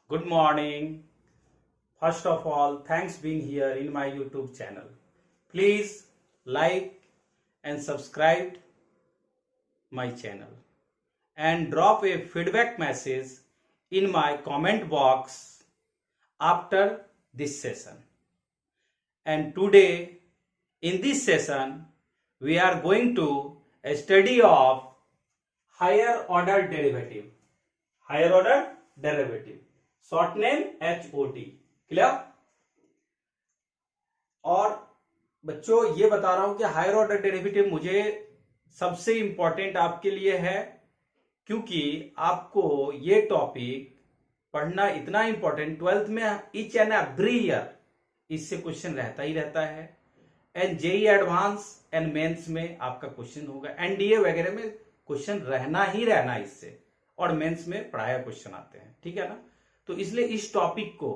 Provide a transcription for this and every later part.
Good morning. First of all, thanks being here in my YouTube channel. Please like and subscribe my channel and drop a feedback message in my comment box after this session. And today in this session we are going to study of higher order derivative. Higher order derivative. Short name HOD. Clear? और बच्चों ये बता रहा हूं कि higher order derivative मुझे सबसे important आपके लिए है, क्योंकि आपको ये टॉपिक पढ़ना इतना इंपॉर्टेंट, 12th में ईच एंड एवरी ईयर इससे क्वेश्चन रहता ही रहता है। And JEE advanced and mains में आपका क्वेश्चन होगा, एनडीए वगैरह में क्वेश्चन रहना ही रहना इससे, और मेंस में पढ़ाया क्वेश्चन आते हैं। ठीक है ना? तो इसलिए इस टॉपिक को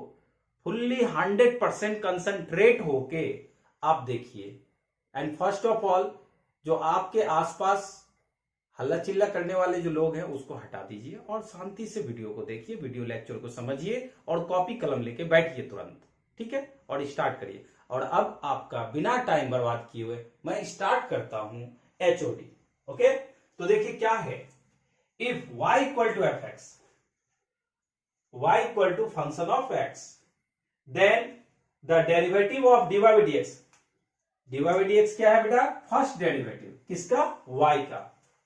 फुल्ली 100% कंसंट्रेट होके आप देखिए। एंड फर्स्ट ऑफ ऑल जो आपके आसपास हल्ला चिल्ला करने वाले जो लोग हैं उसको हटा दीजिए और शांति से वीडियो को देखिए, वीडियो लेक्चर को समझिए और कॉपी कलम लेके बैठिए तुरंत। ठीक है? और स्टार्ट करिए। और अब आपका बिना टाइम बर्बाद किए हुए मैं स्टार्ट करता हूं HOD। ओके, तो देखिए क्या है। If y equal to F x, y equal to function of x, then the derivative of dy by dx, dy by dx क्या है बेटा? फर्स्ट डेरिवेटिव किसका? y का।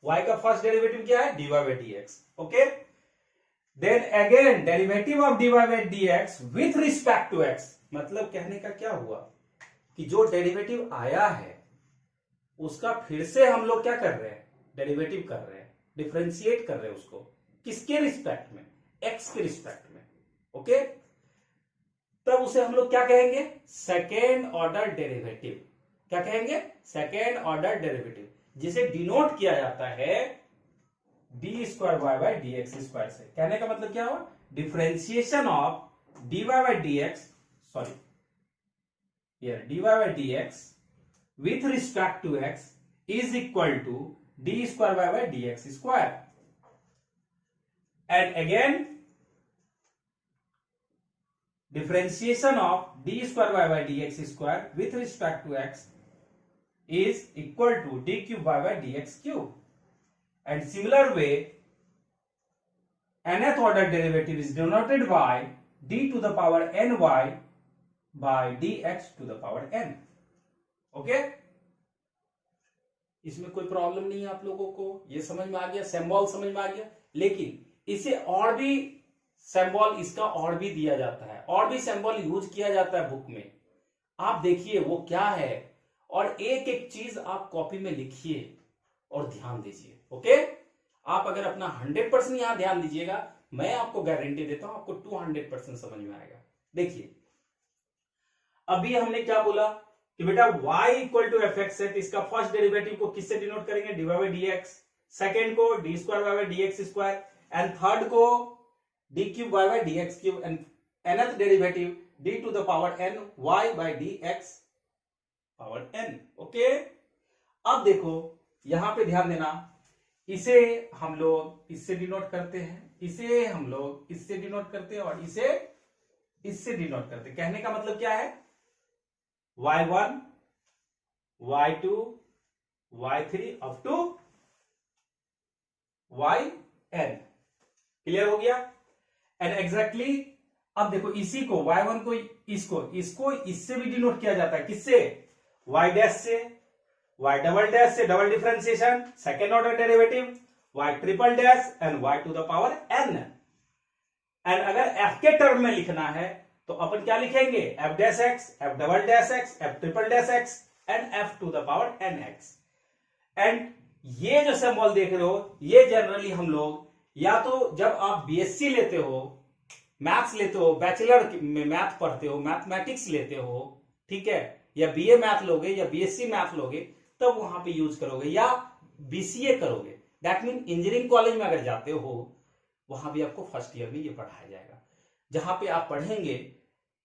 y का फर्स्ट डेरिवेटिव क्या है? dy by dx। Okay, then again derivative of dy by dx with respect to x। मतलब कहने का क्या हुआ कि जो डेरिवेटिव आया है उसका फिर से हम लोग क्या कर रहे हैं? डेरिवेटिव कर रहे हैं, डिफरेंशिएट कर रहे हैं उसको। किसके रिस्पेक्ट में? एक्स के रिस्पेक्ट में। ओके, तब उसे हम लोग क्या कहेंगे? Second order derivative. क्या कहेंगे? सेकेंड ऑर्डर डेरिवेटिव, जिसे डिनोट किया जाता है d square Y by D x square से। कहने का मतलब क्या हुआ? Differentiation of d Y by D x, sorry here d Y by D x with respect to x is equal to d square Y by D x square. And again, differentiation of d square y by dx square with respect to x is equal to d cube y by dx cube. And similar way, nth order derivative is denoted by d to the power ny by dx to the power n. Okay? इसमें कोई problem नहीं है आप लोगों को, ये समझ में आ गया, सिंबल समझ में आ गया। लेकिन इसे और भी सिंबल इसका और भी दिया जाता है, और भी सिंबल यूज किया जाता है बुक में। आप देखिए वो क्या है, और एक एक चीज आप कॉपी में लिखिए और ध्यान दीजिए। ओके, आप अगर अपना 100% यहां ध्यान दीजिएगा, मैं आपको गारंटी देता हूं आपको 200% समझ में आएगा। देखिए अभी हमने क्या बोला कि बेटा y equal to F X है, तो इसका फर्स्ट डेरिवेटिव को किससे डिनोट करेंगे? D Y by D X, second को D square Y by D x square, and third को D cube Y by D X cube, and nth derivative D to the power n y by D X power n। Okay, अब देखो यहां पे ध्यान देना, इसे हम लोग इससे डिनोट करते हैं, इसे हम लोग इससे डिनोट करते हैं, और इसे इससे डिनोट करते हैं। कहने का मतलब क्या है? y1 y2 y3 up to yn। Clear हो गया? एंड एग्जैक्टली अब देखो इसी को y1 को इसको इससे भी डिनोट किया जाता है। किससे? y डैश से, y डबल डैश से, double differentiation, second order derivative, y triple dash and y to the power n। And अगर f के टर्म में लिखना है तो अपन क्या लिखेंगे? f dash x, f double dash x, f triple dash x and f to the power nx। And ये जो सिंबल देख रहे हो, ये जनरली हम लोग या तो जब आप बीएससी लेते हो, मैथ्स लेते हो, बैचलर में मैथ पढ़ते हो, मैथमेटिक्स लेते हो, ठीक है, या बीए मैथ लोगे या बीएससी मैथ लोगे, तब वहां पे यूज करोगे, या बीसीए करोगे। दैट मीन इंजीनियरिंग कॉलेज में अगर जाते हो, वहां भी आपको फर्स्ट ईयर में ये पढ़ाया जाएगा, जहां पे आप पढ़ेंगे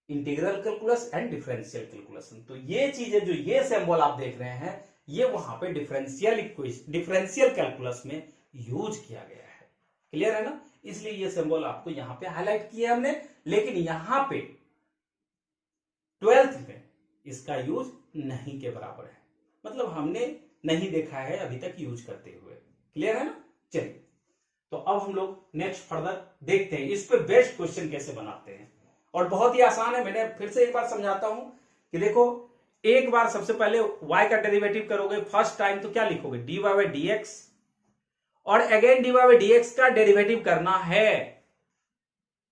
integral calculus and differential calculation. तो ये चीजें जो ये सिंबल आप देख रहे हैं, ये वहां पे डिफरेंशियल कैलकुलस में यूज किया गया है। क्लियर है ना? इसलिए ये सिंबल आपको यहां पे हाईलाइट किया हमने। लेकिन यहां पे 12th में इसका यूज नहीं के बराबर है, मतलब हमने नहीं देखा है अभी तक यूज करते हुए। क्लियर है ना? चलिए, तो अब हम लोग नेक्स्ट फर्दर देखते हैं इस पे बेस्ट क्वेश्चन कैसे बनाते हैं। और बहुत ही आसान है, मैंने फिर से एक बार समझाता हूं कि देखो, एक बार सबसे पहले y का डेरिवेटिव करोगे फर्स्ट टाइम तो क्या लिखोगे, dy बाई डी एक्स, और again dy by D x का डेरिवेटिव करना है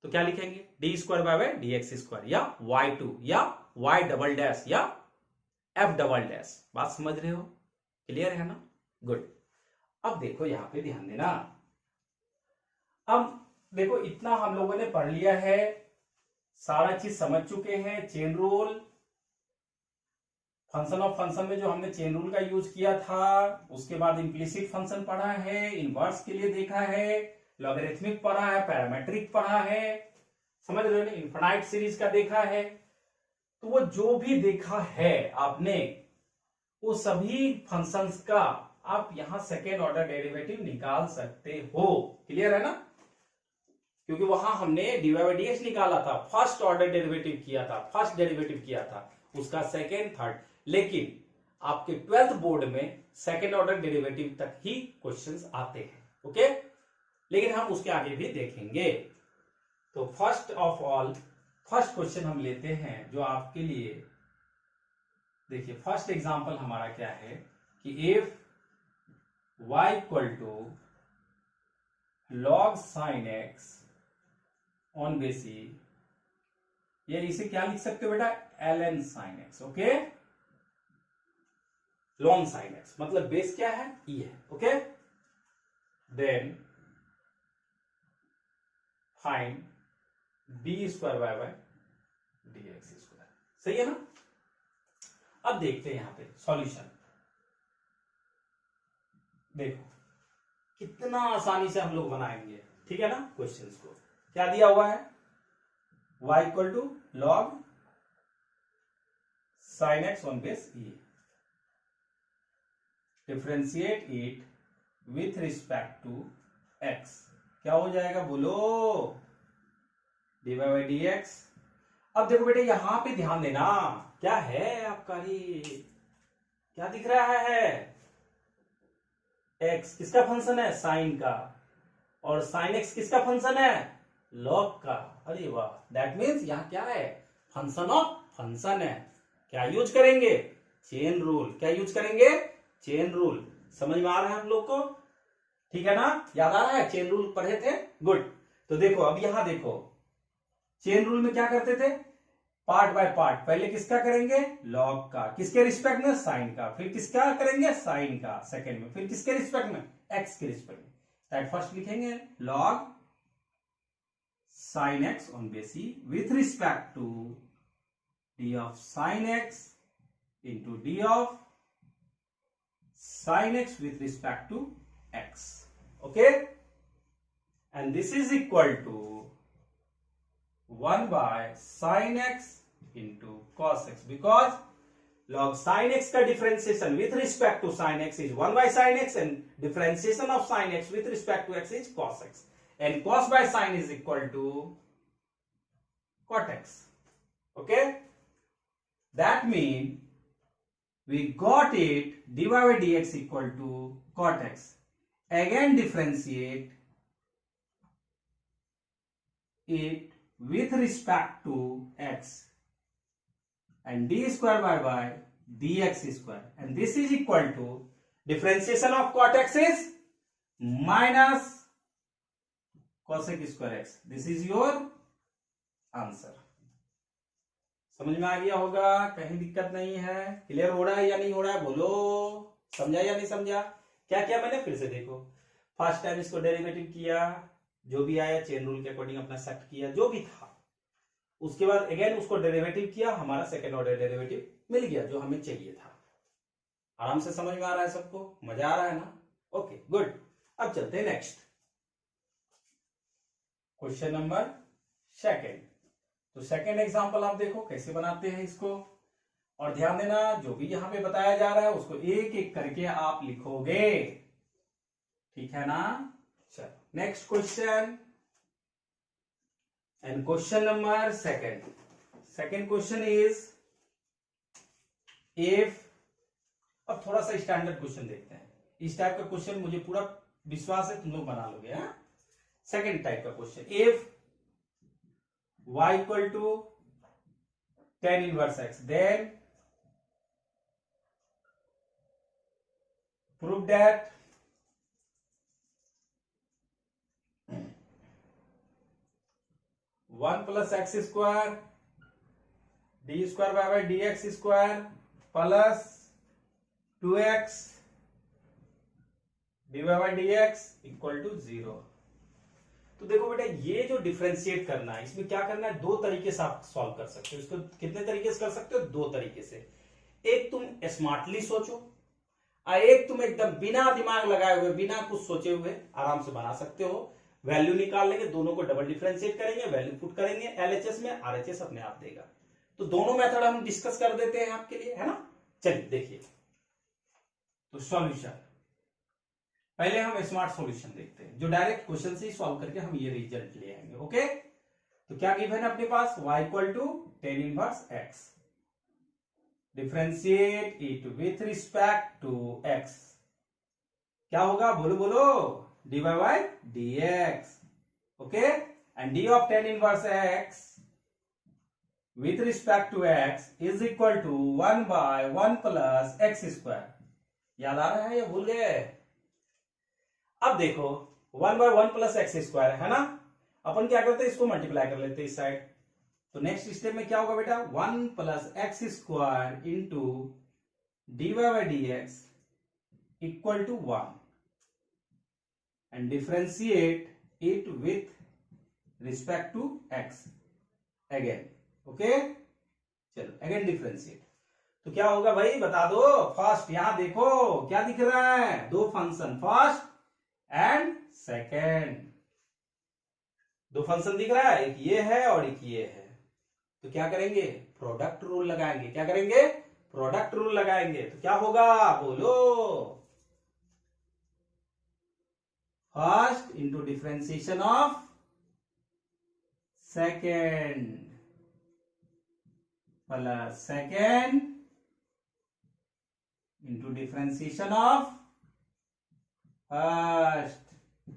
तो क्या लिखेंगे, D square by d x square, या y2, या y डबल डैश, या f डबल डैश। बात समझ रहे हो? क्लियर है ना? गुड। अब देखो यहां पे ध्यान देना, अब देखो इतना हम लोगों ने पढ़ लिया है, सारा चीज समझ चुके हैं। Chain rule, function of function में जो हमने चेन रूल का यूज किया था, उसके बाद इंप्लिसिट फंक्शन पढ़ा है, इनवर्स के लिए देखा है, लॉगरिथमिक पढ़ा है, पैरामेट्रिक पढ़ा है, समझ रहे हो ना, इनफाइनाइट सीरीज का देखा है। तो वो जो भी देखा है आपने, वो सभी फंक्शंस का आप यहां सेकेंड ऑर्डर डेरिवेटिव निकाल सकते हो। क्लियर है ना? क्योंकि वहां हमने dy बाई डी एक्स निकाला था, फर्स्ट ऑर्डर डेरिवेटिव किया था, फर्स्ट डेरिवेटिव किया था, उसका सेकेंड, थर्ड। लेकिन आपके 12th बोर्ड में सेकेंड ऑर्डर डेरिवेटिव तक ही क्वेश्चंस आते हैं। ओके, लेकिन हम उसके आगे भी देखेंगे। तो first of all, first question हम लेते हैं जो आपके लिए, देखिए फर्स्ट एग्जांपल हमारा क्या है कि if y equal to log sin x on base e, ये इसे क्या लिख सकते हो बेटा, ln sin x। Okay, ln sin x मतलब बेस क्या है, e है। Okay, then find d square by d x square. सही है ना? अब देखते हैं यहां पे सॉल्यूशन। देखो कितना आसानी से हम लोग बनाएंगे, ठीक है ना, क्वेश्चंस को। क्या दिया हुआ है, y equal to log sine x on base e, differentiate it with respect to x, क्या हो जाएगा बोलो, dy बाई डी एक्स। अब देखो बेटे यहां पे ध्यान देना, क्या है आपका, क्या दिख रहा है, x किसका फंक्शन है, साइन का, और साइन x किसका फंक्शन है, लॉग का। अरे वाह, दैट मीन्स यहां क्या है, फंक्शन ऑफ फंक्शन है। क्या यूज करेंगे, चेन रूल। क्या यूज करेंगे, चेन रूल। समझ में आ रहा है हम लोग को? ठीक है ना, याद आ रहा है, चेन रूल पढ़े थे। गुड। तो देखो अब यहां देखो, चेन रूल में क्या करते थे, पार्ट बाय पार्ट, पहले किसका करेंगे, लॉग का, किसके रिस्पेक्ट में, साइन का, फिर किसका करेंगे, साइन का सेकंड में, फिर किसके रिस्पेक्ट में, एक्स के रिस्पेक्ट में। दैट फर्स्ट लिखेंगे log sine x on base e with respect to d of sine x into d of sine x with respect to x. Okay, and this is equal to 1 by sin x into cos x, because log sin x का differentiation with respect to sin x is 1 by sin x and differentiation of sin x with respect to x is cos x, and cos by sin is equal to cot x. Okay, that means we got it dy by dx equal to cot x. Again differentiate it with respect to x and d square by dx square, and this is equal to differentiation of cot x is minus cosec square x. This is your answer. समझ में आ गया होगा, कहीं दिक्कत नहीं है? Clear हो रहा है या नहीं हो रहा है बोलो, समझा या नहीं समझा? क्या किया मैंने, फिर से देखो, फर्स्ट टाइम इसको डेरिवेटिव किया, जो भी आया चेन रूल के अकॉर्डिंग अपना सेट किया, जो भी था, उसके बाद अगेन उसको डेरिवेटिव किया, हमारा सेकेंड ऑर्डर डेरिवेटिव मिल गया जो हमें चाहिए था। आराम से समझ में आ रहा है सबको, मजा आ रहा है ना? Okay good. अब चलते हैं नेक्स्ट क्वेश्चन नंबर सेकेंड। तो सेकेंड एग्जांपल आप देखो कैसे बनाते हैं इसको, और ध्यान देना जो भी यहां पे बताया जा रहा है उसको एक एक करके आप लिखोगे, ठीक है ना? चलो next question, and question number second question is if, अब थोड़ा सा स्टैंडर्ड क्वेश्चन देखते हैं। इस टाइप का क्वेश्चन मुझे पूरा विश्वास है तुम लोग बना लोगे। सेकंड टाइप का question, if y equal to tan inverse x, then prove that one plus x square d square Y by D x square plus 2x D Y by D x equal to 0। तो देखो बेटा, ये जो differentiate करना है, इसमें क्या करना है, दो तरीके से आप सॉल्व कर सकते हो इसको। कितने तरीके से कर सकते हो? दो तरीके से। एक तुम स्मार्टली सोचो और एक तुम एकदम बिना दिमाग लगाए हुए, बिना कुछ सोचे हुए आराम से बना सकते हो। वैल्यू निकाल लेंगे, दोनों को डबल डिफरेंशिएट करेंगे, वैल्यू पुट करेंगे एलएचएस में, आरएचएस अपने आप देगा। तो दोनों मेथड हम डिस्कस कर देते हैं आपके लिए, है ना। चलिए देखिए, तो सॉल्यूशन पहले हम स्मार्ट सॉल्यूशन देखते हैं, जो डायरेक्ट क्वेश्चन से ही सॉल्व करके हम ये रिजल्ट ले आएंगे। ओके, तो क्या गिवन है अपने पास, y equal to tan inverse x, differentiate it with respect to x, क्या होगा, बोलो बोलो, dy by dx। Okay, and d of tan inverse x with respect to x is equal to 1 by 1 plus x square। याद आ रहा है या भूल गए? अब देखो 1 by 1 plus x square है ना, अपन क्या करते हैं, इसको मल्टीप्लाई कर लेते हैं इस साइड। तो नेक्स्ट स्टेप में क्या होगा बेटा, 1 plus x square into dy by dx equal to 1 and differentiate it with respect to x again। Okay, चलो अगेन डिफरेंशिएट। तो क्या होगा भाई बता दो, फर्स्ट यहां देखो क्या दिख रहा है, दो फंक्शन, फर्स्ट एंड सेकेंड, दो फंक्शन दिख रहा है, एक ये है और एक ये है। तो क्या करेंगे, प्रोडक्ट रूल लगाएंगे। क्या करेंगे, प्रोडक्ट रूल लगाएंगे। तो क्या होगा, बोलो, first into differentiation of second plus second into differentiation of first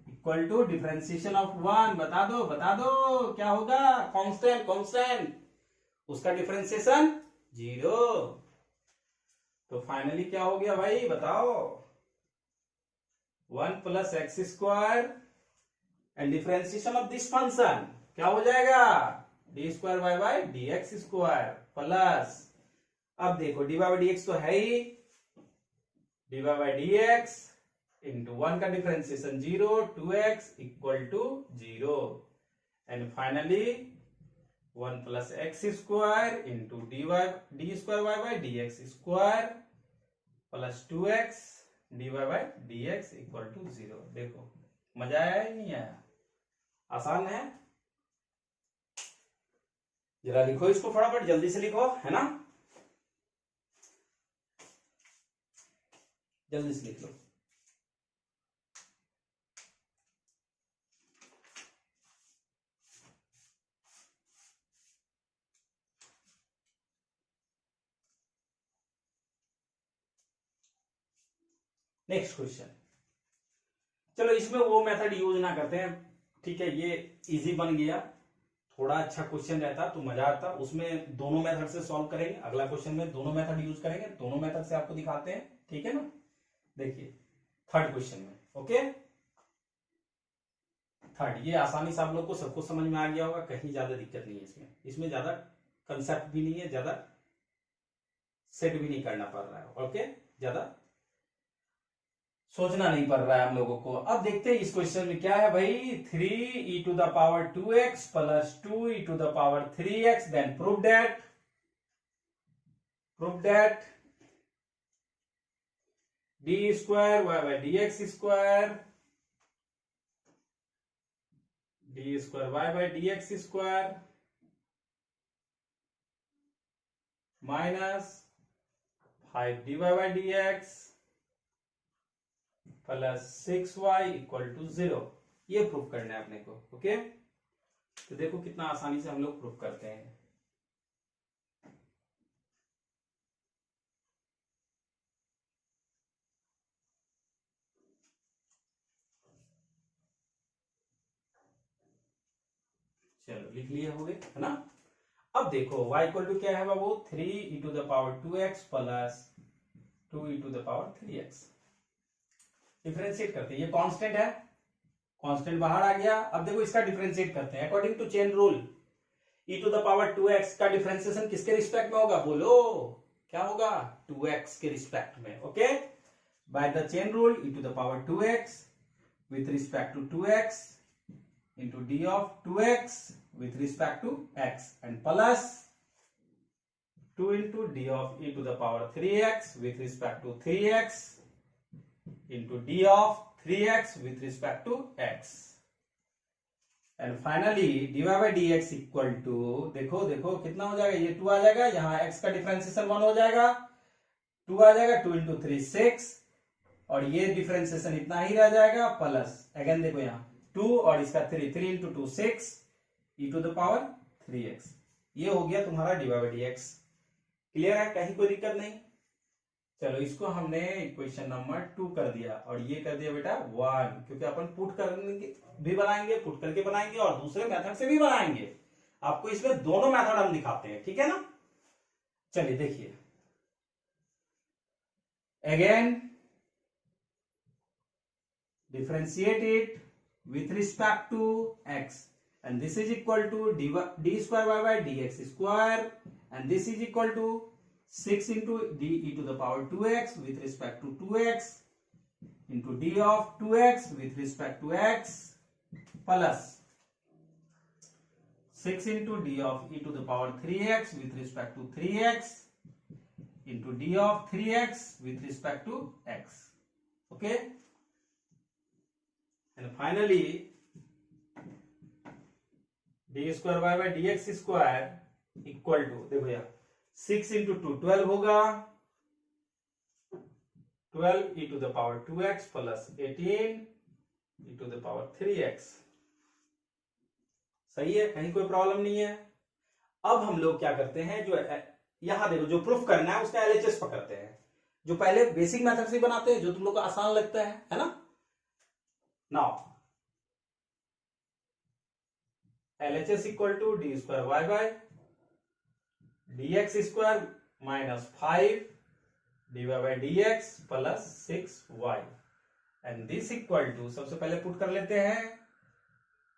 equal to differentiation of one. बता दो क्या होगा, कांस्टेंट, उसका डिफरेंशिएशन 0। तो फाइनली क्या हो गया भाई बताओ, 1 plus x square and differentiation of this function क्या हो जाएगा, D square Y by D x square plus, अब देखो D Y by D X तो है ही, D Y by D X into 1 का differentiation 0, 2x equal to 0 and finally 1 plus x square into D square Y by D x square plus 2x D Y by D x equal to 0। देखो मजा आया या नहीं आया, आसान है। जरा लिखो इसको फटाफट, जल्दी से लिखो, है ना, जल्दी से लिख लो। नेक्स्ट क्वेश्चन, चलो इसमें वो मेथड यूज ना करते हैं, ठीक है, ये इजी बन गया। थोड़ा अच्छा क्वेश्चन रहता तो मजा आता, उसमें दोनों मेथड से सॉल्व करेंगे। अगला क्वेश्चन में दोनों मेथड यूज करेंगे, दोनों मेथड से आपको दिखाते हैं, ठीक है ना। देखिए थर्ड क्वेश्चन में, ओके, थर्ड, ये आसानी से आप लोग को सबको समझ में आ गया होगा, कहीं ज्यादा दिक्कत नहीं है इसमें ज्यादा कंसेप्ट भी नहीं है, ज्यादा सेट भी नहीं करना पड़ रहा है, ओके, ज्यादा सोचना नहीं पड़ रहा है हम लोगों को। अब देखते हैं इस क्वेश्चन में क्या है भाई, 3e to the power 2x plus 2e to the power 3x, then prove that d square Y by D x square Y by D x square minus 5 D Y by D x plus 6y equal to 0, ये proof करना है अपने को। Okay, तो देखो कितना आसानी से हम लोग प्रूफ करते हैं। चलो लिख लिए होंगे, है ना। अब देखो y इक्वल टू क्या है बाबू, 3e⁻2x प्लस 2e⁻3x। डिफरेंशिएट करते हैं, ये कांस्टेंट है, कांस्टेंट बाहर आ गया। अब देखो इसका डिफरेंशिएट करते हैं according to chain rule. e⁻2x का डिफरेंशिएशन किसके रिस्पेक्ट में होगा, बोलो क्या होगा, 2x के रिस्पेक्ट में। Okay, by the chain rule e⁻2x with respect to 2x into d of 2x with respect to x and plus 2 into d of e⁻3x with respect to 3x into d of 3x with respect to x and finally dy by dx equal to, देखो देखो कितना हो जाएगा, ये 2 आ जाएगा, यहाँ x का differentiation 1 हो जाएगा, 2 आ जाएगा, 2 into 3 6 और ये डिफरेंशिएशन इतना ही रह जाएगा प्लस अगेन देखो यहाँ 2 और इसका 3, 3 into 2 6 e⁻3x। ये हो गया तुम्हारा dy by dx। क्लियर है, कहीं कोई दिक्कत नहीं। चलो इसको हमने इक्वेशन नंबर 2 कर दिया और ये कर दिया बेटा 1, क्योंकि अपन पुट करके भी बनाएंगे, पुट करके बनाएंगे और दूसरे मेथड से भी बनाएंगे। आपको इसमें दोनों मेथड हम दिखाते हैं, ठीक है ना। चलिए देखिए again, differentiate it with respect to x and this is equal to d square y by dx square and this is equal to 6 into d e⁻2x with respect to 2x into d of 2x with respect to x plus 6 into d of e⁻3x with respect to 3x into d of 3x with respect to x. Okay, and finally d square y by dx square equal to, देखो यार 6 into 2 12 होगा, 12 e⁻2x plus 18 e⁻3x। सही है, कहीं कोई problem नहीं है। अब हम लोग क्या करते हैं, जो यहां देखो जो प्रूफ करना है उसका एलएचएस पकड़ते हैं, जो पहले बेसिक मेथड से बनाते हैं, जो तुम लोग को आसान लगता है ना। Now LHS equal to d square y by dx square minus 5 dy by dx plus 6y and this equal to, सबसे पहले पुट कर लेते हैं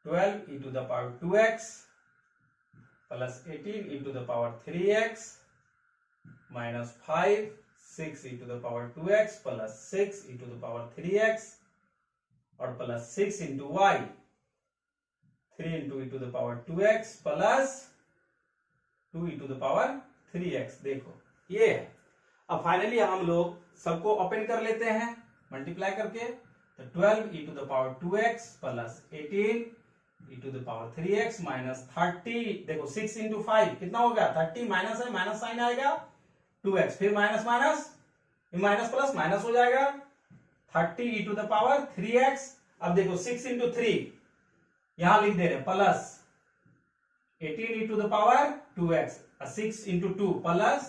12 e⁻2x plus 18 e⁻3x minus 5 6 e⁻2x plus 6 e⁻3x और plus 6 into y 3 into e⁻2x plus 2 e⁻3x। देखो ये है। अब फाइनली हम लोग सबको ओपन कर लेते हैं मल्टीप्लाई करके, तो 12 e⁻2x प्लस 18 e⁻3x माइनस 30, देखो 6 into 5 कितना हो गया 30, माइनस है, माइनस साइन आएगा 2x, फिर minus minus minus plus minus हो जाएगा 30 e⁻3x। अब देखो 6 into 3 यहां लिख दे रहे plus 18 e⁻2x, 6 into 2 plus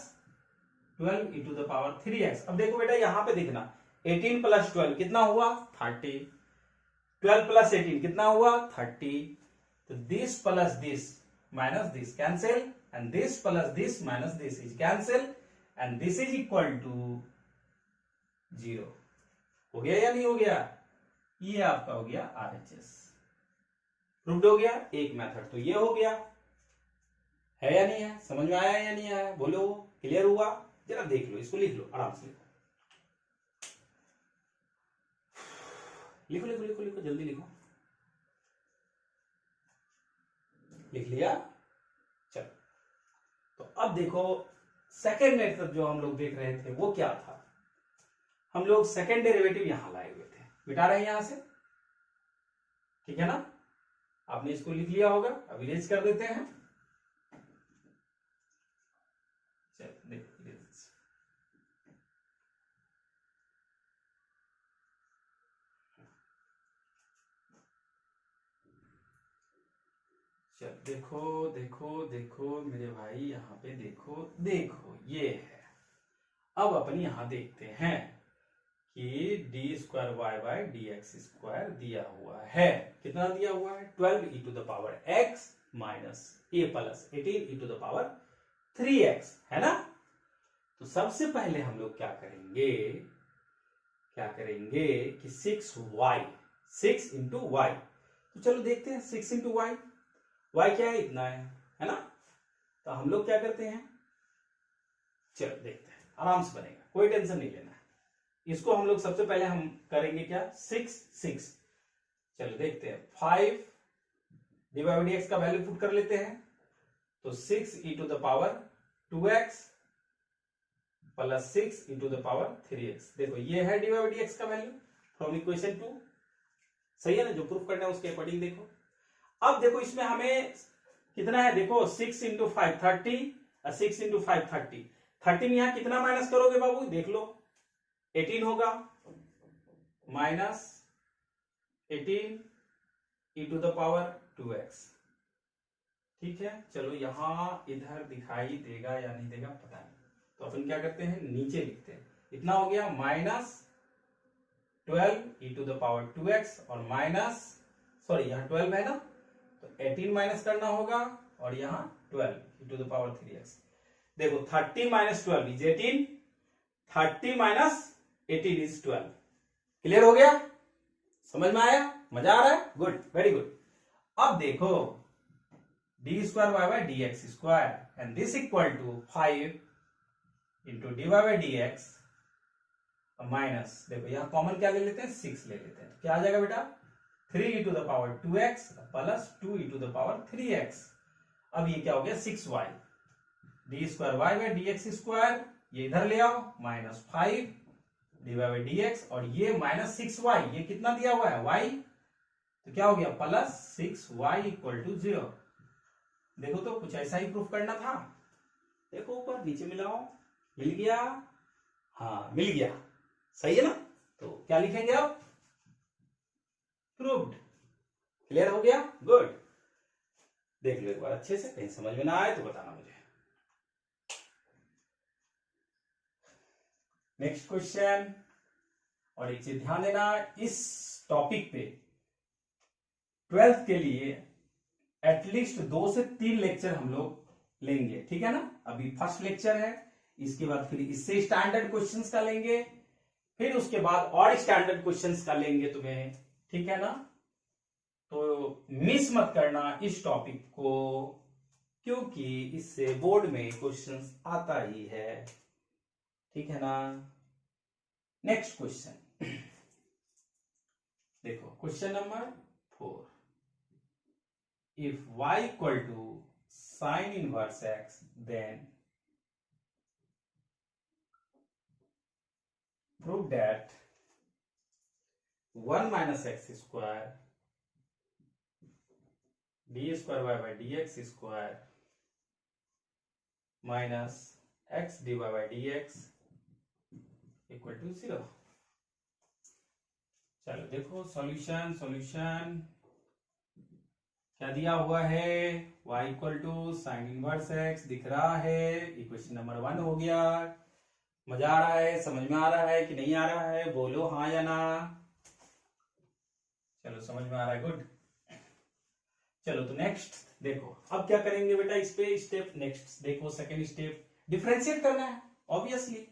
12 e⁻3x। अब देखो बेटा यहां पे देखना 18 प्लस 12 कितना हुआ 30, 12 प्लस 18 कितना हुआ 30, तो this plus this minus this cancel and this plus this minus this is cancel and this is equal to 0। हो गया या नहीं हो गया, ये आपका हो गया RHS, प्रूव्ड हो गया। एक मेथड तो ये हो गया, है या नहीं है, समझ में आया या नहीं आया, बोलो क्लियर हुआ। जरा देख लो, इसको लिख लो आराम से, लिखो लिखो लिखो लिखो जल्दी लिखो, लिख लिया। चलो तो अब देखो सेकेंड मेथड जो हम लोग देख रहे थे वो क्या था, हम लोग सेकेंड डेरिवेटिव यहां लाए हुए थे, मिटा रहे हैं यहां से, ठीक है ना। आपने इसको लिख लिया होगा, अब इरेज कर देते हैं। चलो देखो चल देखो देखो देखो मेरे भाई, यहाँ पे देखो देखो ये है। अब अपन यहाँ देखते हैं कि D square Y by D x square दिया हुआ है। कितना दिया हुआ है? 12 ई to the power X minus A plus 18 E to the power 3x, है ना। तो सबसे पहले हम लोग क्या करेंगे कि 6y, 6 इंटू वाई। तो चलो देखते हैं 6 इंटू वाई। वाई क्या है? इतना है ना। तो हम लोग क्या करते हैं, चलो देखते हैं, आराम से बनेगा, कोई टेंशन नहीं लेना है। इसको हम लोग सबसे पहले हम करेंगे क्या, 6। चलो देखते हैं, 5 डिवाइड बाई एक्स का वैल्यू पुट कर लेते हैं। तो 6 E to the power 2x plus 6 E to the power 3x। देखो ये है डिवाइड बाई एक्स का वैल्यू फ्रॉम इक्वेशन 2। सही है ना, जो प्रूफ करना है उसके अकॉर्डिंग देखो। अब देखो इसमें हमें कितना है, देखो 6 इंटू 5 30 और 6 इंटू 5 30। 13 यहां कितना माइनस करोगे बाबू, देख लो 18 होगा, minus 18 E to the power 2x। ठीक है, चलो यहां इधर दिखाई देगा या नहीं देगा पता नहीं, तो अपन क्या करते हैं, नीचे लिखते हैं। इतना हो गया minus 12 E to the power 2x और माइनस, सॉरी यहाँ 12 है ना, तो 18 माइनस करना होगा और यहाँ 12 ई टू द पावर 3x। देखो 30 minus 12 is 18, 30 minus 18 is 12। Clear हो गया, समझ में आया, मजा आ रहा है, गुड, वेरी गुड। अब देखो d square Y by D x square and this equal to 5 into d Y by D x minus, देखो यहां कॉमन क्या ले लेते हैं, 6 ले लेते हैं। तो क्या आ जाएगा बेटा, 3 E to the power 2x plus 2 E to the power 3x। अब ये क्या हो गया, 6y, D square Y by D x square, ये इधर ले आओ, minus 5 D Y by D X, और ये माइनस 6y, ये कितना दिया हुआ है y, तो क्या हो गया प्लस 6y इक्वल टू 0। देखो तो कुछ ऐसा ही प्रूफ करना था। देखो ऊपर नीचे मिलाओ, मिल गया, हाँ मिल गया, सही है ना। तो क्या लिखेंगे आप, प्रूव्ड। क्लियर हो गया, गुड। देख लो एक बार अच्छे से, कहीं समझ में ना आए तो बताना मुझे। नेक्स्ट क्वेश्चन, और एक चीज ध्यान देना, इस टॉपिक पे 12th के लिए एटलीस्ट 2 से 3 लेक्चर हम लोग लेंगे, ठीक है ना। अभी फर्स्ट लेक्चर है, इसके बाद फिर इससे स्टैंडर्ड क्वेश्चंस का लेंगे, फिर उसके बाद और स्टैंडर्ड क्वेश्चंस का लेंगे तुम्हें, ठीक है ना। तो मिस मत करना इस टॉपिक को, क्योंकि इससे बोर्ड में क्वेश्चंस आता ही है, ठीक है ना। नेक्स्ट क्वेश्चन देखो, question number 4। If y equal to sine inverse x, then prove that 1 minus x square d square y by dx square minus x dy by dx equal to 0। चलो देखो solution क्या दिया हुआ है, y equal to sine inverse x दिख रहा है, equation number 1 हो गया। मजा आ रहा है, समझ में आ रहा है कि नहीं आ रहा है, बोलो हाँ या ना। चलो समझ में आ रहा है, गुड। चलो तो नेक्स्ट देखो, अब क्या करेंगे बेटा इस पे स्टेप, नेक्स्ट देखो सेकेंड स्टेप, डिफरेंशिएट करना है obviously.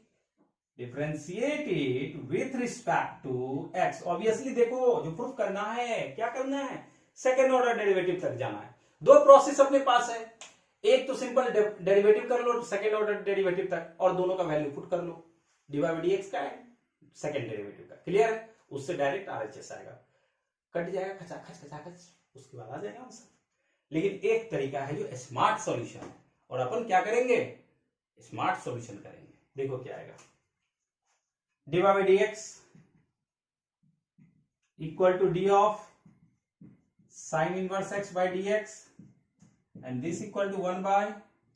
Differentiate it with respect to x। Obviously देखो जो प्रूफ करना है, क्या करना है, सेकेंड ऑर्डर डेरिवेटिव तक जाना है। 2 प्रोसेस अपने पास है, एक तो सिंपल डेरिवेटिव कर लो सेकेंड ऑर्डर डेरिवेटिव तक, और दोनों का वैल्यू पुट कर लो, dy by dx का है, सेकेंड डेरिवेटिव का। क्लियर है, उससे डायरेक्ट RHS आएगा, कट जाएगा खचाखच, उसके बाद आ जाएगा आंसर। लेकिन एक तरीका है जो स्मार्ट सॉल्यूशन है, और अपन क्या करेंगे, स्मार्ट सॉल्यूशन करेंगे। देखो क्या आएगा, dy by dx equal to d of sine inverse x by dx and this equal to 1 by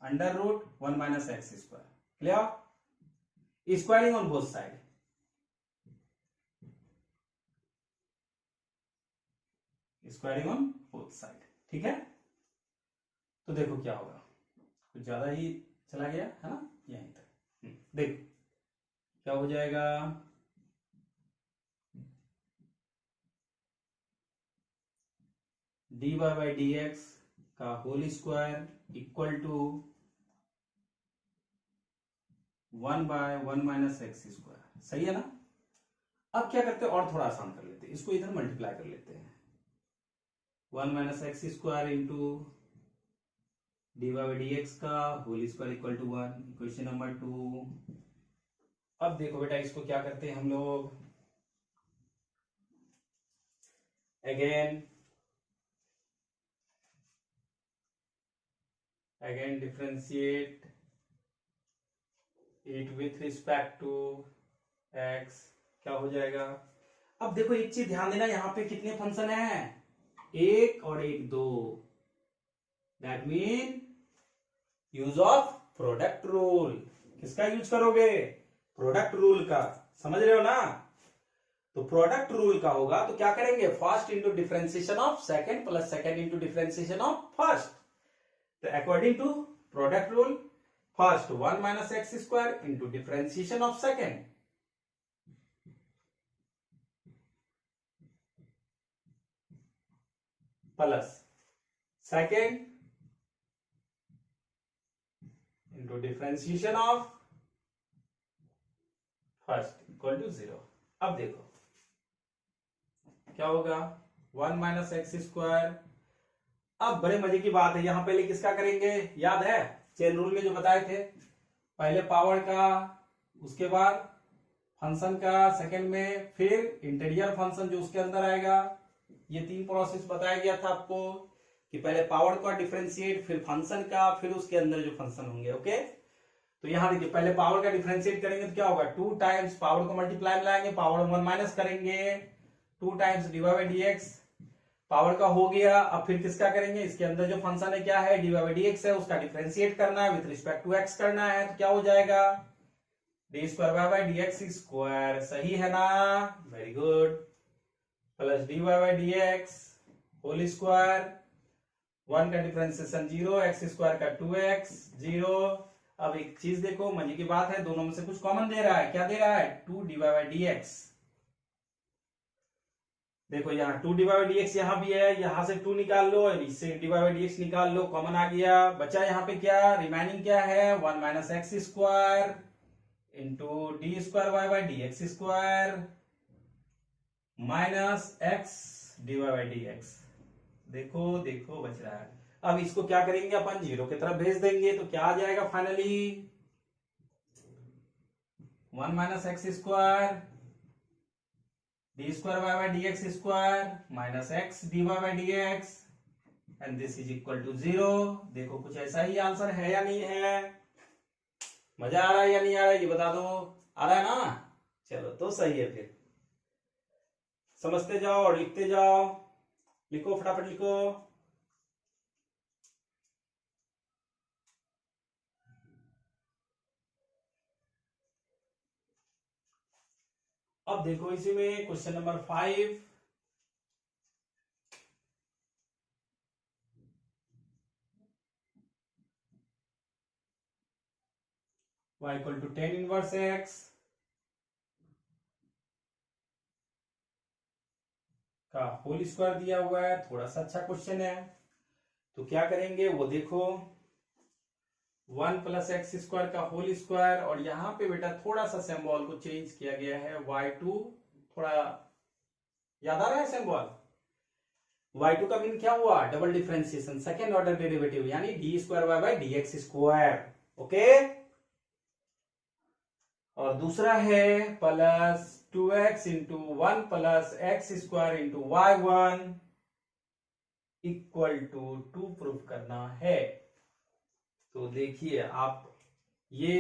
under root 1 minus x square. Clear? Squaring on both side. Squaring on both side. ठीक है, तो देखो क्या होगा, कुछ ज्यादा ही चला गया है ना, यहीं तक। देखो क्या हो जाएगा, dy बाई डी एक्स का whole square equal to 1 by 1 minus x square. सही है ना। अब क्या करते हैं, और थोड़ा आसान कर लेते हैं, इसको इधर मल्टीप्लाई कर लेते हैं। 1 minus x square into D by D x का whole square equal to 1, equation number 2। अब देखो बेटा, इसको क्या करते हैं हम लोग, again differentiate it with respect to x. क्या हो जाएगा, अब देखो एक चीज ध्यान देना, यहां पे कितने फंक्शन हैं, एक और एक, दो। That mean use of product rule. किसका यूज करोगे, प्रोडक्ट रूल का, समझ रहे हो ना। तो प्रोडक्ट रूल का होगा तो क्या करेंगे, first into differentiation of second plus second into differentiation of first. तो according to product rule, first 1 minus x square into differentiation of second plus second into differentiation of first equal to 0। अब देखो क्या होगा, 1 minus x square. अब बड़े मजे की बात है, यहां पहले किसका करेंगे, याद है चेन रूल में जो बताए थे, पहले पावर का, उसके बाद फंक्शन का सेकंड में, फिर इंटीरियर फंक्शन जो उसके अंदर आएगा। ये 3 प्रोसेस बताया गया था आपको कि पहले पावर का डिफरेंशिएट, फिर फंक्शन का, फिर उसके अंदर जो फंक्शन होंगे। ओके, तो यहां देखिए पहले पावर का डिफरेंशिएट करेंगे तो क्या होगा, 2 टाइम्स पावर को मल्टीप्लाई में लाएंगे, पावर 1 माइनस करेंगे, 2 times D by D X power का हो गया। अब फिर किसका करेंगे, इसके अंदर जो फंक्शन है क्या है, डी बाई डी एक्स है, उसका डिफरेंशिएट करना है, विथ रिस्पेक्ट टू एक्स करना है। तो क्या हो जाएगा, D square by D x square. सही है ना, very good. Plus d by D x whole square, 1 का डिफरेंशिएशन 0, एक्स स्क्वायर का 2x 0। अब एक चीज देखो, मजे की बात है, दोनों में से कुछ कॉमन दे रहा है, क्या दे रहा है, 2 डी बाई डी एक्स। देखो यहाँ 2 डी बाई डी एक्स यहाँ भी है, यहां से 2 निकाल लो और इससे डी बाई डी एक्स निकाल लो, कॉमन आ गया। बचा यहाँ पे क्या, रिमेनिंग क्या है, 1 minus x square into D square by D x square minus x d by D x. देखो देखो बच रहा है। अब इसको क्या करेंगे अपन, 0 की तरफ भेज देंगे, तो क्या आ जाएगा finally, 1 minus x square d square by D x square minus x d by D x and this is equal to 0। देखो कुछ ऐसा ही आंसर है या नहीं है, मजा आ रहा है या नहीं आ रहा है, ये बता दो। आ रहा है ना, चलो तो सही है, फिर समझते जाओ और लिखते जाओ। लिखो फटाफट लिखो। अब देखो इसी में question number 5, y equal to 10 inverse x का होल स्क्वायर दिया हुआ है। थोड़ा सा अच्छा क्वेश्चन है, तो क्या करेंगे वो देखो, 1 प्लस एक्स स्क्वायर का होल स्क्वायर, और यहां पे बेटा थोड़ा सा सिंबल को चेंज किया गया है, y2। थोड़ा याद आ रहा है सिंबल, y2 का मीन क्या हुआ, double differentiation, second order derivative, यानी D square by D x square. Okay, और दूसरा है plus 2x into 1 plus x square into y1 equal to 2 proof करना है। तो देखिए आप ये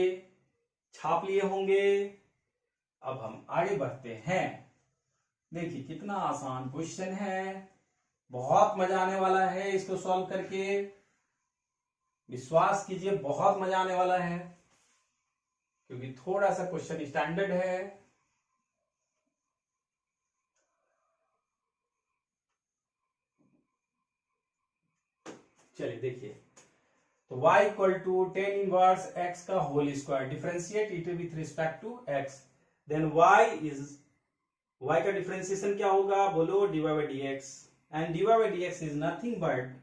छाप लिए होंगे। अब हम आगे बढ़ते हैं। देखिए कितना आसान क्वेश्चन है, बहुत मजा आने वाला है इसको सॉल्व करके, विश्वास कीजिए बहुत मजा आने वाला है, क्योंकि थोड़ा सा क्वेश्चन स्टैंडर्ड है। चलिए देखिए, तो y equal to ten inverse x का whole square, differentiate it with respect to x, then y का डिफरेंशिएशन क्या होगा बोलो, dy by D x, and dy by D x is nothing but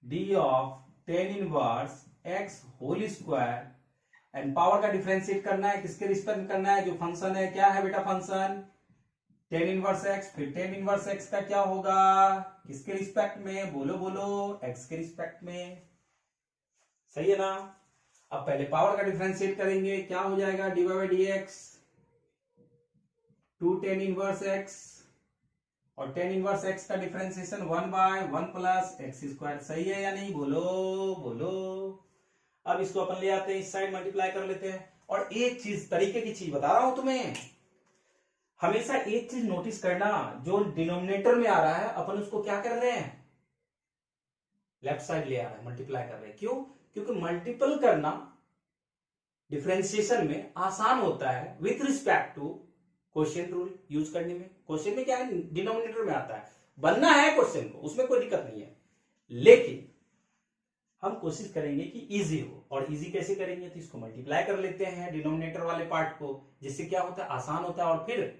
d of ten inverse x whole square, and power का differentiate करना है, किसके respect में करना है, जो फंक्शन है, क्या है बेटा फंक्शन, टेन इनवर्स एक्स, फिर टेन इनवर्स एक्स का क्या होगा, किसके रिस्पेक्ट में, बोलो बोलो, x के रिस्पेक्ट में, सही है ना। अब पहले पावर का डिफरेंशिएट करेंगे, क्या हो जाएगा, d Y by D x to ten inverse x, और टेन इनवर्स एक्स का डिफरेंशिएशन 1/1 प्लस एक्स स्क्वायर, सही है या नहीं, बोलो बोलो। अब इसको अपन ले आते हैं, इस साइड मल्टीप्लाई कर लेते हैं। और एक चीज, तरीके की चीज बता रहा हूं तुम्हें, हमेशा एक चीज नोटिस करना, जो डिनोमिनेटर में आ रहा है अपन उसको क्या कर रहे हैं, लेफ्ट साइड ले आ रहा है, मल्टीप्लाई कर रहे हैं, क्यों, क्योंकि मल्टीपल करना डिफरेंशिएशन में आसान होता है with respect to quotient rule use करने में। क्वोशिएंट में क्या है, डिनोमिनेटर में आता है, बनना है क्वेश्चन को, उसमें कोई दिक्कत नहीं है, लेकिन हम कोशिश करेंगे कि इजी हो। और इजी कैसे करेंगे, तो इसको मल्टीप्लाई कर लेते हैं डिनोमिनेटर वाले पार्ट को, जिससे क्या होता है, आसान होता है।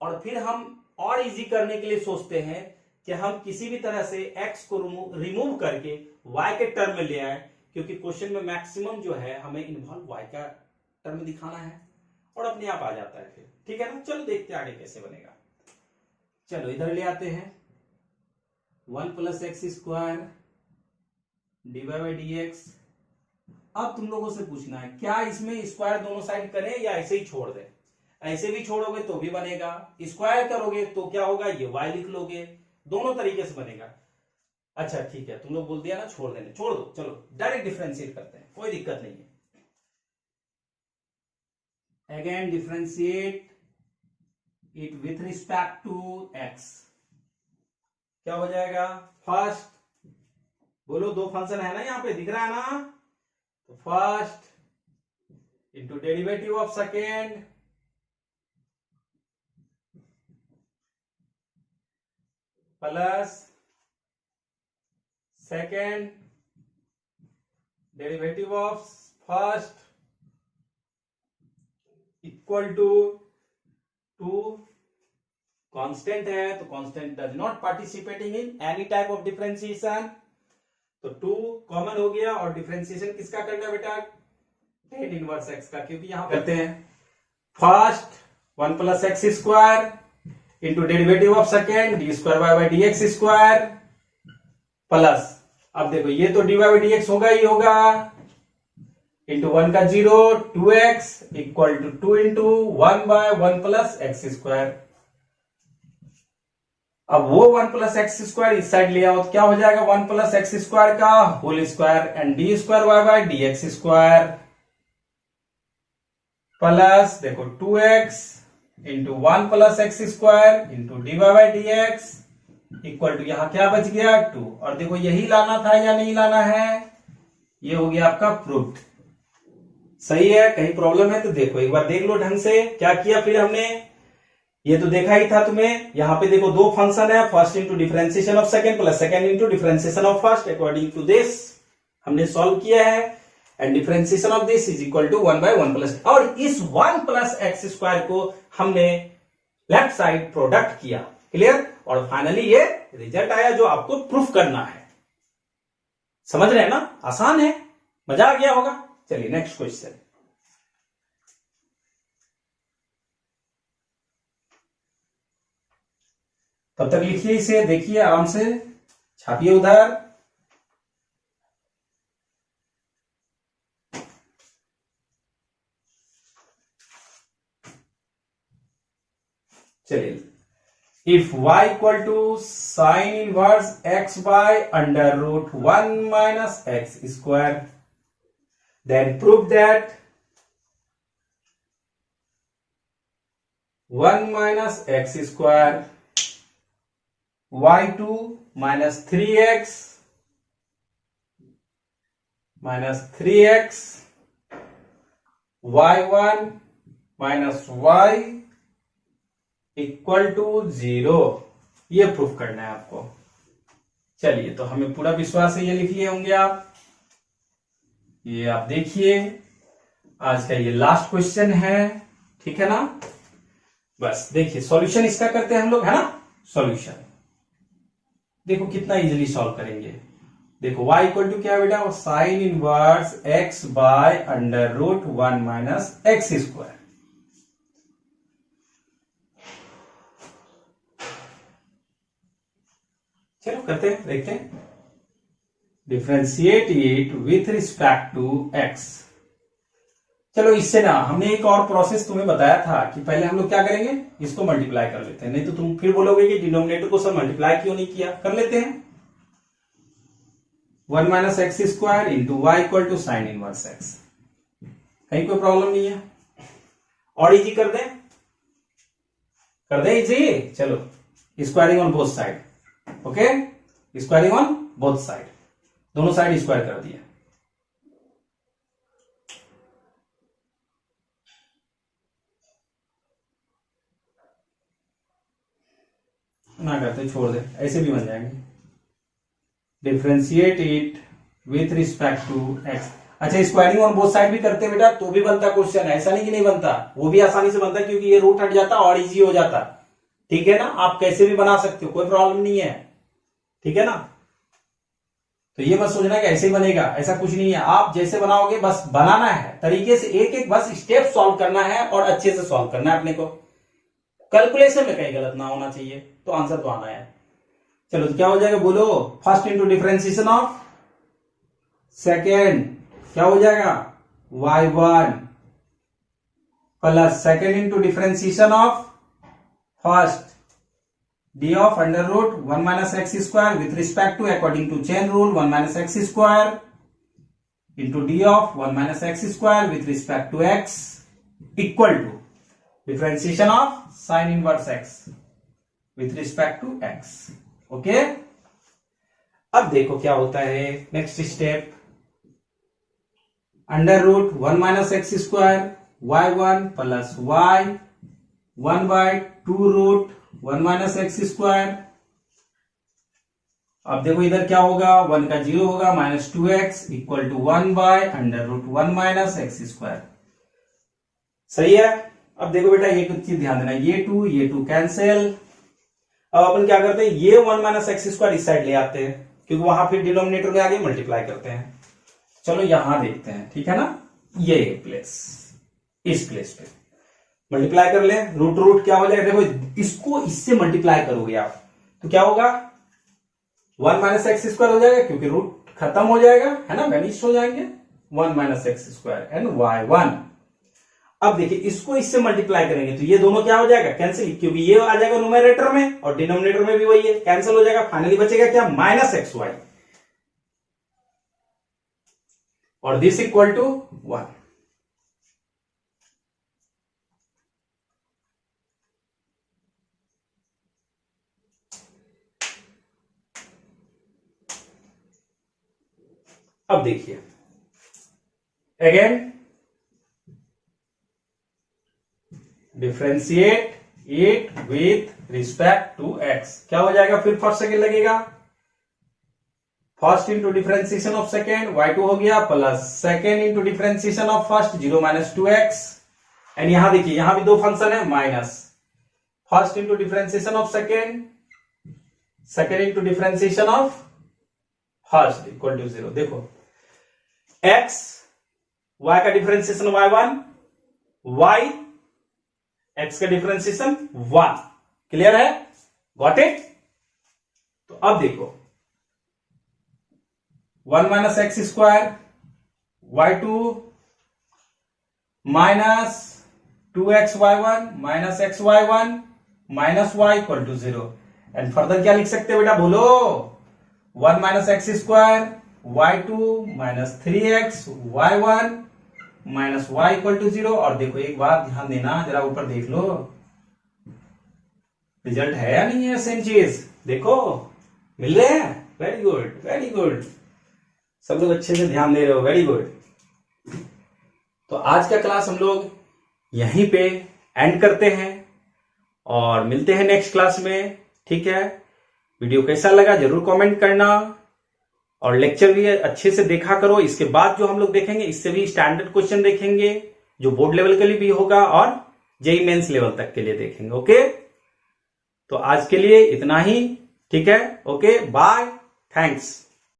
और फिर हम और इजी करने के लिए सोचते हैं कि हम किसी भी तरह से x को रिमूव करके y के टर्म में ले आए, क्योंकि क्वेश्चन में मैक्सिमम जो है हमें इन्वॉल्व y का टर्म दिखाना है, और अपने आप आ जाता है फिर, ठीक है ना। चलो देखते हैं आगे कैसे बनेगा। चलो इधर ले आते हैं, 1 plus x square d Y by D x. अब तुम लोगों से पूछना है, क्या इसमें स्क्वायर दोनों साइड करें या ऐसे ही छोड़ दें। ऐसे भी छोड़ोगे तो भी बनेगा, स्क्वायर करोगे तो क्या होगा, ये y लिख लोगे, दोनों तरीके से बनेगा। अच्छा ठीक है, तुम लोग बोल दिया ना छोड़ देने, छोड़ दो, चलो डायरेक्ट डिफरेंशिएट करते हैं, कोई दिक्कत नहीं है। Again differentiate it with respect to x, क्या हो जाएगा, फर्स्ट बोलो, दो फंक्शन है ना यहाँ पे, दिख रहा है ना, तो first into derivative of second plus second derivative of first equal to constant है, तो constant does not participating in any type of differentiation, तो 2 कॉमन हो गया। और डिफरेंशिएशन किसका करना है बेटा, टेन इनवर्स एक्स का, क्योंकि यहां करते हैं first 1 plus x square into derivative of second d square Y by D x square plus, अब देखो ये तो d Y by D x होगा ही होगा, इंटू 1 का 0 2x equal to 2 into 1/1 plus x square. अब वो 1 प्लस एक्स स्क्वायर इस साइड ले आओ, तो क्या हो जाएगा, 1 प्लस एक्स स्क्वायर का whole square and d square Y by D x square plus देखो 2x into 1 plus x square into d Y by D x equal to, यहां क्या बच गया 2, और देखो यही लाना था या नहीं लाना है, ये हो गया आपका प्रूफ, सही है। कहीं प्रॉब्लम है तो देखो एक बार, देख लो ढंग से क्या किया फिर हमने, ये तो देखा ही था तुम्हें। यहां पे देखो दो फंक्शन है, first into differentiation of second plus second into differentiation of first, according to this हमने सॉल्व किया है, and differentiation of this is equal to 1/1 plus, और इस 1 प्लस एक्स स्क्वायर को हमने लेफ्ट साइड प्रोडक्ट किया, क्लियर, और फाइनली ये रिजल्ट आया जो आपको प्रूफ करना है। समझ रहे हैं ना, आसान है, मजा आ गया होगा। चलिए नेक्स्ट क्वेश्चन, तब तक लिखिए इसे, देखिए आराम से, छापिए उधर। चलिए, if y equal to sine inverse x by under root 1 minus x square, then prove that 1 minus x square y2 minus 3x y1 minus y equal to 0, ये प्रूफ करना है आपको। चलिए, तो हमें पूरा विश्वास है, ये लिख लिए होंगे आप। ये आप देखिए, आज का ये लास्ट क्वेश्चन है, ठीक है ना। बस देखिए सॉल्यूशन इसका करते हैं हम लोग, है ना। सॉल्यूशन देखो कितना इजीली सॉल्व करेंगे। देखो y इक्वल टू क्या है बेटा, sine inverse x by under root 1 minus x square. चलो करते हैं, देखते हैं। Differentiate it with respect to x। चलो इससे ना हमने एक और प्रोसेस तुम्हें बताया था कि पहले हम लोग क्या करेंगे, इसको मल्टीप्लाई कर लेते हैं, नहीं तो तुम फिर बोलोगे कि डिनोमिनेटर को सब मल्टीप्लाई क्यों नहीं किया। कर लेते हैं। 1 minus x square into y equal to sine inverse x. कहीं कोई प्रॉब्लम नहीं है। और इजी कर दें, कर दें इजी। चलो squaring on both side, okay, squaring on both side, दोनों साइड स्क्वायर कर दिया। ना करते, छोड़ दे, ऐसे भी बन जाएंगे। Differentiate it with respect to x. अच्छा स्क्वायरिंग ऑन बोथ साइड भी करते बेटा तो भी बनता क्वेश्चन, ऐसा नहीं कि नहीं बनता, वो भी आसानी से बनता क्योंकि ये रूट हट जाता और इजी हो जाता। ठीक है ना, आप कैसे भी बना सकते हो, कोई प्रॉब्लम नहीं है, ठीक है ना। तो ये मत सोचना कि ऐसे ही बनेगा, ऐसा कुछ नहीं है। आप जैसे बनाओगे बस बनाना है तरीके से, एक एक बस स्टेप सॉल्व करना है और अच्छे से सॉल्व करना है अपने को। कैलकुलेशन में कहीं गलत ना होना चाहिए, तो आंसर तो आना है। चलो तो क्या हो जाएगा बोलो, first into differentiation of second क्या हो जाएगा, y1 plus second into differentiation of first d of under root 1 minus x square with respect to according to chain rule 1 minus x square into d of 1 minus x square with respect to x equal to differentiation of sine inverse x with respect to x. Okay, अब देखो क्या होता है next step, under root 1 minus x square y1 plus y 1 by 2 root 1 minus x square. अब देखो इधर क्या होगा, 1 का 0 होगा, minus 2x equal to 1 by under root 1 minus x square. सही है। अब देखो बेटा ये कुछ चीज ध्यान देना, ये 2 कैंसिल। अब अपन क्या करते हैं, ये 1 माइनस एक्स स्क्वायर इस साइड ले आते हैं क्योंकि वहां फिर डिनोमिनेटर में आगे मल्टीप्लाई करते हैं। चलो यहां देखते हैं, ठीक है ना, ये प्लेस, इस प्लेस पे मल्टीप्लाई कर ले, रूट रूट क्या हो जाएगा, देखो इसको इससे मल्टीप्लाई करोगे आप तो क्या होगा, 1 माइनस एक्स स्क्वायर हो जाएगा क्योंकि रूट खत्म हो जाएगा, है ना, वेनिश हो जाएंगे, 1 minus x square and y1। अब देखिए इसको इससे मल्टीप्लाई करेंगे तो ये दोनों क्या हो जाएगा, कैंसिल, क्योंकि ये आ जाएगा न्यूमरेटर में और डिनोमिनेटर में भी वही है, कैंसिल हो जाएगा। फाइनली बचेगा क्या, माइनस एक्स वाई और दिस इक्वल टू 1। अब देखिए again differentiate it with respect to x, क्या हो जाएगा, फिर फर्स्ट सेकेंड लगेगा, first into differentiation of second y2 हो गया plus second into differentiation of first 0 minus 2x and यहां देखिए यहां भी दो फंक्शन है, minus first into differentiation of second, second into differentiation of first equal to 0। देखो x y का डिफरेंशिएशन y1, y x का डिफरेंशिएशन 1, क्लियर है, गॉट इट। तो अब देखो 1 minus x square y2 minus 2x y1 minus x y1 minus y equal to 0 and further क्या लिख सकते हैं बेटा बोलो, 1 minus x square y2 minus 3x y1 minus y equal to 0। और देखो एक बात ध्यान देना, जरा ऊपर देख लो रिजल्ट है या नहीं है, सेम चीज देखो मिल रहे हैं, वेरी गुड वेरी गुड, सब लोग अच्छे से ध्यान दे रहे हो, वेरी गुड। तो आज का क्लास हम लोग यहीं पे एंड करते हैं और मिलते हैं नेक्स्ट क्लास में, ठीक है। वीडियो कैसा लगा जरूर कमेंट करना और लेक्चर भी अच्छे से देखा करो। इसके बाद जो हम लोग देखेंगे इससे भी स्टैंडर्ड क्वेश्चन देखेंगे जो बोर्ड लेवल के लिए भी होगा और जेईई मेंस लेवल तक के लिए देखेंगे। ओके, तो आज के लिए इतना ही। ठीक है, ओके, बाय, थैंक्स।